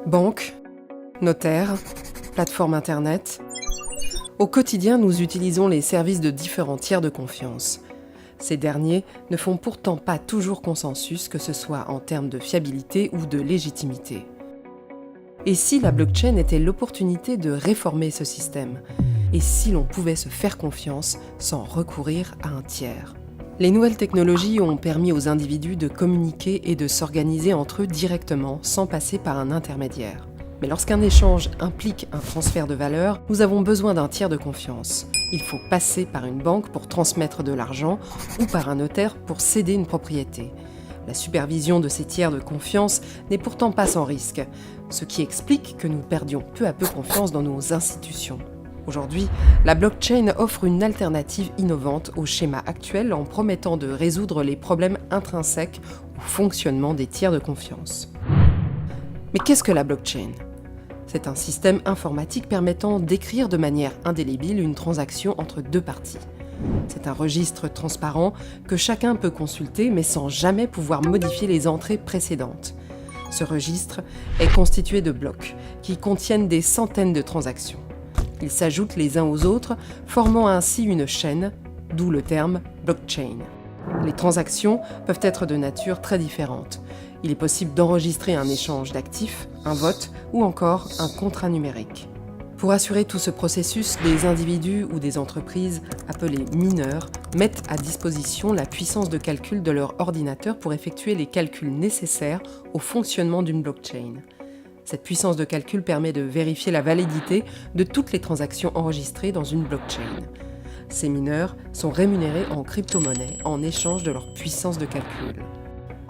Banque, notaire, plateforme internet. Au quotidien, nous utilisons les services de différents tiers de confiance. Ces derniers ne font pourtant pas toujours consensus, que ce soit en termes de fiabilité ou de légitimité. Et si la blockchain était l'opportunité de réformer ce système? Et si l'on pouvait se faire confiance sans recourir à un tiers? Les nouvelles technologies ont permis aux individus de communiquer et de s'organiser entre eux directement, sans passer par un intermédiaire. Mais lorsqu'un échange implique un transfert de valeur, nous avons besoin d'un tiers de confiance. Il faut passer par une banque pour transmettre de l'argent ou par un notaire pour céder une propriété. La supervision de ces tiers de confiance n'est pourtant pas sans risque, ce qui explique que nous perdions peu à peu confiance dans nos institutions. Aujourd'hui, la blockchain offre une alternative innovante au schéma actuel en promettant de résoudre les problèmes intrinsèques au fonctionnement des tiers de confiance. Mais qu'est-ce que la blockchain ? C'est un système informatique permettant d'écrire de manière indélébile une transaction entre deux parties. C'est un registre transparent que chacun peut consulter mais sans jamais pouvoir modifier les entrées précédentes. Ce registre est constitué de blocs qui contiennent des centaines de transactions. Ils s'ajoutent les uns aux autres, formant ainsi une chaîne, d'où le terme blockchain. Les transactions peuvent être de nature très différente. Il est possible d'enregistrer un échange d'actifs, un vote ou encore un contrat numérique. Pour assurer tout ce processus, des individus ou des entreprises, appelés mineurs, mettent à disposition la puissance de calcul de leur ordinateur pour effectuer les calculs nécessaires au fonctionnement d'une blockchain. Cette puissance de calcul permet de vérifier la validité de toutes les transactions enregistrées dans une blockchain. Ces mineurs sont rémunérés en crypto-monnaie en échange de leur puissance de calcul.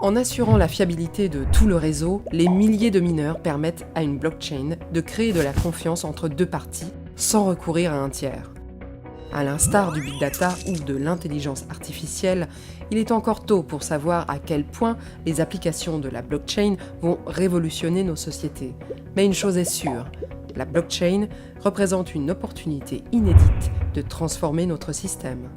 En assurant la fiabilité de tout le réseau, les milliers de mineurs permettent à une blockchain de créer de la confiance entre deux parties sans recourir à un tiers. À l'instar du big data ou de l'intelligence artificielle, il est encore tôt pour savoir à quel point les applications de la blockchain vont révolutionner nos sociétés. Mais une chose est sûre, la blockchain représente une opportunité inédite de transformer notre système.